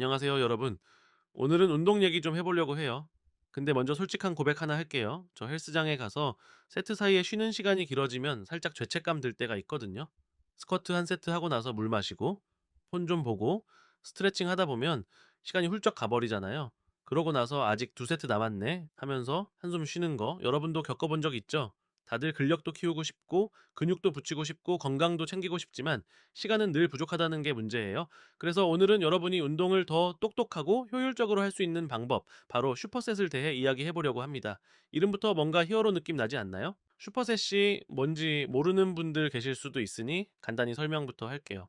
안녕하세요, 여러분. 오늘은 운동 얘기 좀 해보려고 해요. 근데 먼저 솔직한 고백 하나 할게요. 저 헬스장에 가서 세트 사이에 쉬는 시간이 길어지면 살짝 죄책감 들 때가 있거든요. 스쿼트 한 세트 하고 나서 물 마시고, 폰 좀 보고, 스트레칭 하다 보면 시간이 훌쩍 가버리잖아요. 그러고 나서 아직 두 세트 남았네 하면서 한숨 쉬는 거 여러분도 겪어본 적 있죠? 다들 근력도 키우고 싶고, 근육도 붙이고 싶고, 건강도 챙기고 싶지만 시간은 늘 부족하다는 게 문제예요. 그래서 오늘은 여러분이 운동을 더 똑똑하고 효율적으로 할 수 있는 방법, 바로 슈퍼셋을 대해 이야기해 보려고 합니다. 이름부터 뭔가 히어로 느낌 나지 않나요? 슈퍼셋이 뭔지 모르는 분들 계실 수도 있으니 간단히 설명부터 할게요.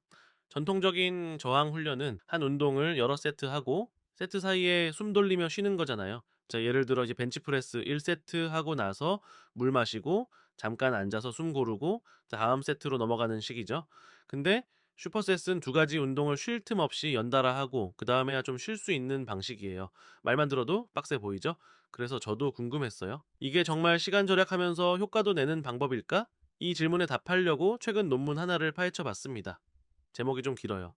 전통적인 저항 훈련은 한 운동을 여러 세트 하고 세트 사이에 숨 돌리며 쉬는 거잖아요. 자, 예를 들어 이제 벤치프레스 1세트 하고 나서 물 마시고 잠깐 앉아서 숨 고르고 다음 세트로 넘어가는 식이죠. 근데 슈퍼셋은 두 가지 운동을 쉴 틈 없이 연달아 하고 그 다음에야 좀 쉴 수 있는 방식이에요. 말만 들어도 빡세 보이죠? 그래서 저도 궁금했어요. 이게 정말 시간 절약하면서 효과도 내는 방법일까? 이 질문에 답하려고 최근 논문 하나를 파헤쳐 봤습니다. 제목이 좀 길어요.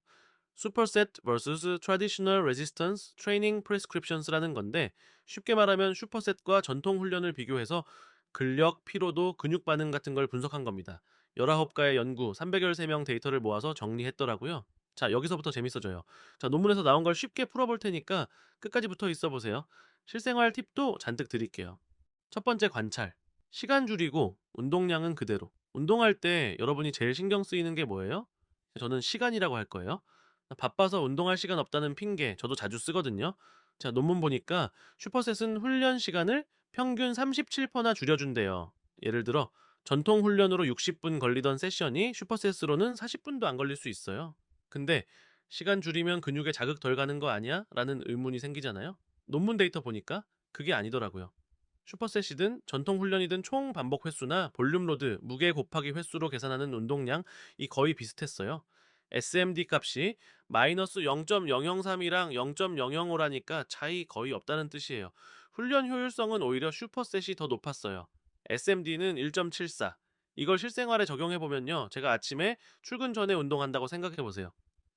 Superset vs Traditional Resistance Training Prescriptions라는 건데 쉽게 말하면 슈퍼셋과 전통 훈련을 비교해서 근력, 피로도, 근육 반응 같은 걸 분석한 겁니다. 19가의 연구 313명 데이터를 모아서 정리했더라고요. 자, 여기서부터 재밌어져요. 자, 논문에서 나온 걸 쉽게 풀어볼 테니까 끝까지 붙어 있어 보세요. 실생활 팁도 잔뜩 드릴게요. 첫 번째 관찰. 시간 줄이고 운동량은 그대로. 운동할 때 여러분이 제일 신경 쓰이는 게 뭐예요? 저는 시간이라고 할 거예요. 바빠서 운동할 시간 없다는 핑계 저도 자주 쓰거든요. 자, 논문 보니까 슈퍼셋은 훈련 시간을 평균 37%나 줄여준대요. 예를 들어 전통 훈련으로 60분 걸리던 세션이 슈퍼셋으로는 40분도 안 걸릴 수 있어요. 근데 시간 줄이면 근육에 자극 덜 가는 거 아니야? 라는 의문이 생기잖아요. 논문 데이터 보니까 그게 아니더라고요. 슈퍼셋이든 전통 훈련이든 총 반복 횟수나 볼륨 로드, 무게 곱하기 횟수로 계산하는 운동량이 거의 비슷했어요. SMD 값이 마이너스 0.003이랑 0.005라니까 차이 거의 없다는 뜻이에요. 훈련 효율성은 오히려 슈퍼셋이 더 높았어요. SMD는 1.74. 이걸 실생활에 적용해 보면요. 제가 아침에 출근 전에 운동한다고 생각해 보세요.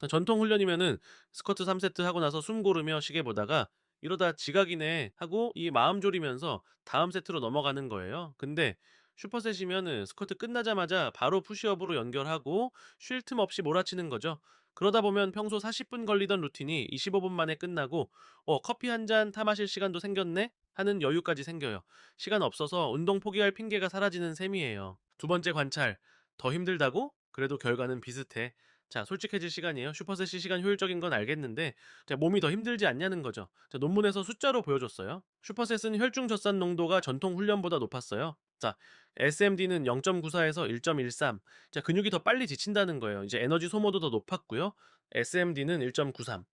전통 훈련이면은 스쿼트 3세트 하고 나서 숨 고르며 시계 보다가 이러다 지각이네 하고 이 마음 졸이면서 다음 세트로 넘어가는 거예요. 근데 슈퍼셋이면은 스쿼트 끝나자마자 바로 푸시업으로 연결하고 쉴 틈 없이 몰아치는 거죠. 그러다 보면 평소 40분 걸리던 루틴이 25분 만에 끝나고 커피 한 잔 타 마실 시간도 생겼네 하는 여유까지 생겨요. 시간 없어서 운동 포기할 핑계가 사라지는 셈이에요. 두 번째 관찰. 더 힘들다고? 그래도 결과는 비슷해. 자, 솔직해질 시간이에요. 슈퍼셋이 시간 효율적인 건 알겠는데 자, 몸이 더 힘들지 않냐는 거죠. 자, 논문에서 숫자로 보여줬어요. 슈퍼셋은 혈중 젖산 농도가 전통 훈련보다 높았어요. 자, SMD는 0.94에서 1.13. 자, 근육이 더 빨리 지친다는 거예요. 이제 에너지 소모도 더 높았고요. SMD는 1.93.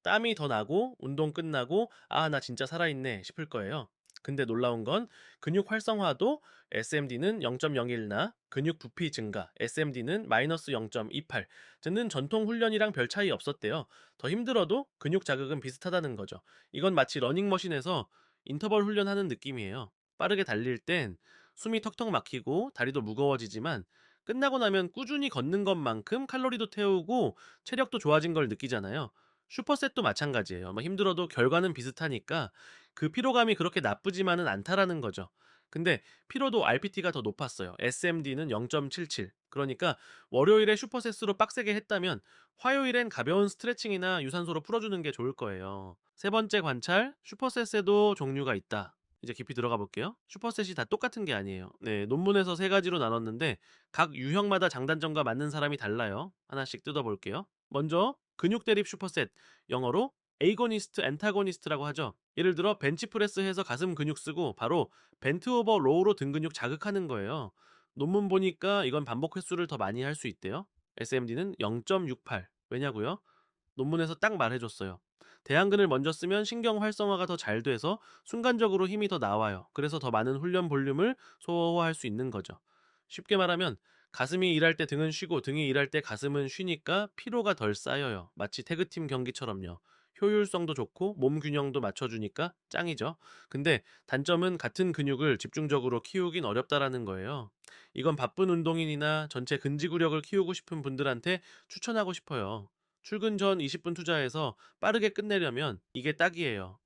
땀이 더 나고 운동 끝나고 아, 나 진짜 살아있네 싶을 거예요. 근데 놀라운 건 근육 활성화도 SMD는 0.01나 근육 부피 증가 SMD는 마이너스 0.28. 는 전통 훈련이랑 별 차이 없었대요. 더 힘들어도 근육 자극은 비슷하다는 거죠. 이건 마치 러닝머신에서 인터벌 훈련하는 느낌이에요. 빠르게 달릴 땐 숨이 턱턱 막히고 다리도 무거워지지만 끝나고 나면 꾸준히 걷는 것만큼 칼로리도 태우고 체력도 좋아진 걸 느끼잖아요. 슈퍼셋도 마찬가지예요. 힘들어도 결과는 비슷하니까 그 피로감이 그렇게 나쁘지만은 않다라는 거죠. 근데 피로도 RPT가 더 높았어요. SMD는 0.77. 그러니까 월요일에 슈퍼셋으로 빡세게 했다면 화요일엔 가벼운 스트레칭이나 유산소로 풀어주는 게 좋을 거예요. 세 번째 관찰, 슈퍼셋에도 종류가 있다. 이제 깊이 들어가 볼게요. 슈퍼셋이 다 똑같은 게 아니에요. 네, 논문에서 세 가지로 나눴는데 각 유형마다 장단점과 맞는 사람이 달라요. 하나씩 뜯어볼게요. 먼저 근육 대립 슈퍼셋, 영어로 에이고니스트, 엔타고니스트라고 하죠. 예를 들어 벤치프레스 해서 가슴 근육 쓰고 바로 벤트 오버 로우로 등 근육 자극하는 거예요. 논문 보니까 이건 반복 횟수를 더 많이 할 수 있대요. SMD는 0.68. 왜냐고요? 논문에서 딱 말해줬어요. 대안근을 먼저 쓰면 신경 활성화가 더 잘 돼서 순간적으로 힘이 더 나와요. 그래서 더 많은 훈련 볼륨을 소화할 수 있는 거죠. 쉽게 말하면 가슴이 일할 때 등은 쉬고 등이 일할 때 가슴은 쉬니까 피로가 덜 쌓여요. 마치 태그팀 경기처럼요. 효율성도 좋고 몸 균형도 맞춰주니까 짱이죠. 근데 단점은 같은 근육을 집중적으로 키우긴 어렵다라는 거예요. 이건 바쁜 운동인이나 전체 근지구력을 키우고 싶은 분들한테 추천하고 싶어요. 출근 전 20분 투자해서 빠르게 끝내려면 이게 딱이에요.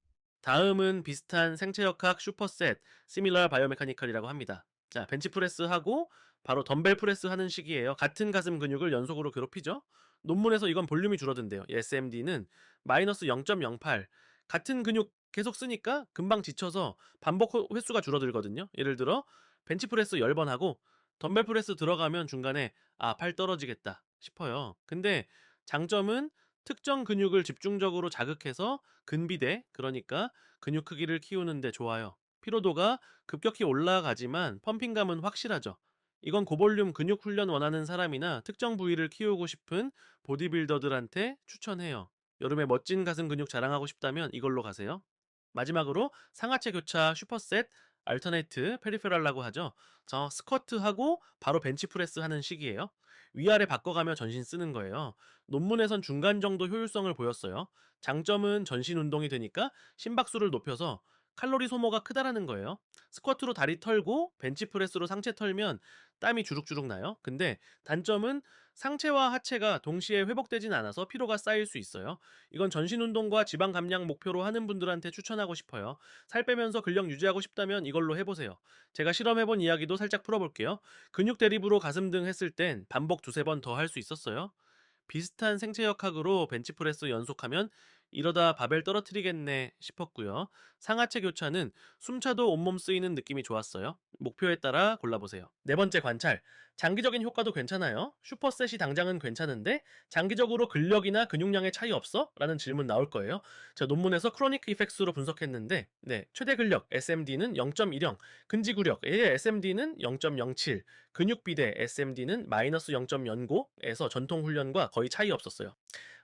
다음은 비슷한 생체역학 슈퍼셋, 시밀러 바이오메카니컬이라고 합니다. 자, 벤치프레스 하고 바로 덤벨 프레스 하는 식이에요. 같은 가슴 근육을 연속으로 괴롭히죠. 논문에서 이건 볼륨이 줄어든대요. SMD는 마이너스 0.08. 같은 근육 계속 쓰니까 금방 지쳐서 반복 횟수가 줄어들거든요. 예를 들어 벤치프레스 10번 하고 덤벨 프레스 들어가면 중간에 아, 팔 떨어지겠다 싶어요. 근데 장점은 특정 근육을 집중적으로 자극해서 근비대, 그러니까 근육 크기를 키우는데 좋아요. 피로도가 급격히 올라가지만 펌핑감은 확실하죠. 이건 고볼륨 근육 훈련 원하는 사람이나 특정 부위를 키우고 싶은 보디빌더들한테 추천해요. 여름에 멋진 가슴 근육 자랑하고 싶다면 이걸로 가세요. 마지막으로 상하체 교차 슈퍼셋, 알터네이트 페리페랄라고 하죠. 저 스쿼트하고 바로 벤치프레스 하는 식이에요. 위아래 바꿔가며 전신 쓰는 거예요. 논문에선 중간 정도 효율성을 보였어요. 장점은 전신 운동이 되니까 심박수를 높여서 칼로리 소모가 크다라는 거예요. 스쿼트로 다리 털고 벤치프레스로 상체 털면 땀이 주룩주룩 나요. 근데 단점은 상체와 하체가 동시에 회복되진 않아서 피로가 쌓일 수 있어요. 이건 전신 운동과 지방 감량 목표로 하는 분들한테 추천하고 싶어요. 살 빼면서 근력 유지하고 싶다면 이걸로 해보세요. 제가 실험해본 이야기도 살짝 풀어볼게요. 근육 대립으로 가슴 등 했을 땐 반복 두세 번 더 할 수 있었어요. 비슷한 생체역학으로 벤치프레스 연속하면 이러다 바벨 떨어뜨리겠네 싶었고요. 상하체 교차는 숨차도 온몸 쓰이는 느낌이 좋았어요. 목표에 따라 골라보세요. 네 번째 관찰. 장기적인 효과도 괜찮아요. 슈퍼셋이 당장은 괜찮은데 장기적으로 근력이나 근육량의 차이 없어? 라는 질문 나올 거예요. 자, 논문에서 크로닉 이펙스로 분석했는데 최대 근력 SMD는 0.10, 근지구력의 SMD는 0.07, 근육비대 SMD는 마이너스 0.09에서 전통 훈련과 거의 차이 없었어요.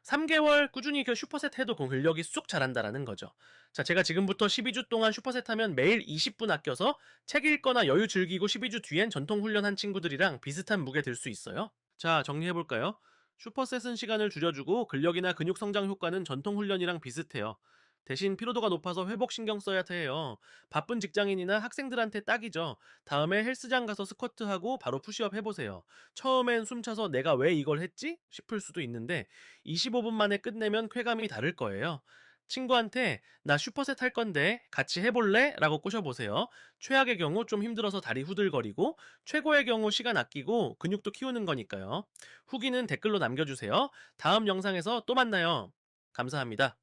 3개월 꾸준히 그 슈퍼셋 해도 근력이 쑥 자란다라는 거죠. 자, 제가 지금부터 12주 동안 슈퍼셋 하면 매일 20분 아껴서 책 읽거나 여유 즐기고 12주 뒤엔 전통 훈련한 친구들이랑 비슷한 무게 들 수 있어요. 자, 정리해볼까요? 슈퍼셋은 시간을 줄여주고 근력이나 근육 성장 효과는 전통 훈련이랑 비슷해요. 대신 피로도가 높아서 회복 신경 써야 해요. 바쁜 직장인이나 학생들한테 딱이죠. 다음에 헬스장 가서 스쿼트하고 바로 푸시업 해보세요. 처음엔 숨차서 내가 왜 이걸 했지? 싶을 수도 있는데 25분 만에 끝내면 쾌감이 다를 거예요. 친구한테 나 슈퍼셋 할 건데 같이 해볼래? 라고 꼬셔보세요. 최악의 경우 좀 힘들어서 다리 후들거리고 최고의 경우 시간 아끼고 근육도 키우는 거니까요. 후기는 댓글로 남겨주세요. 다음 영상에서 또 만나요. 감사합니다.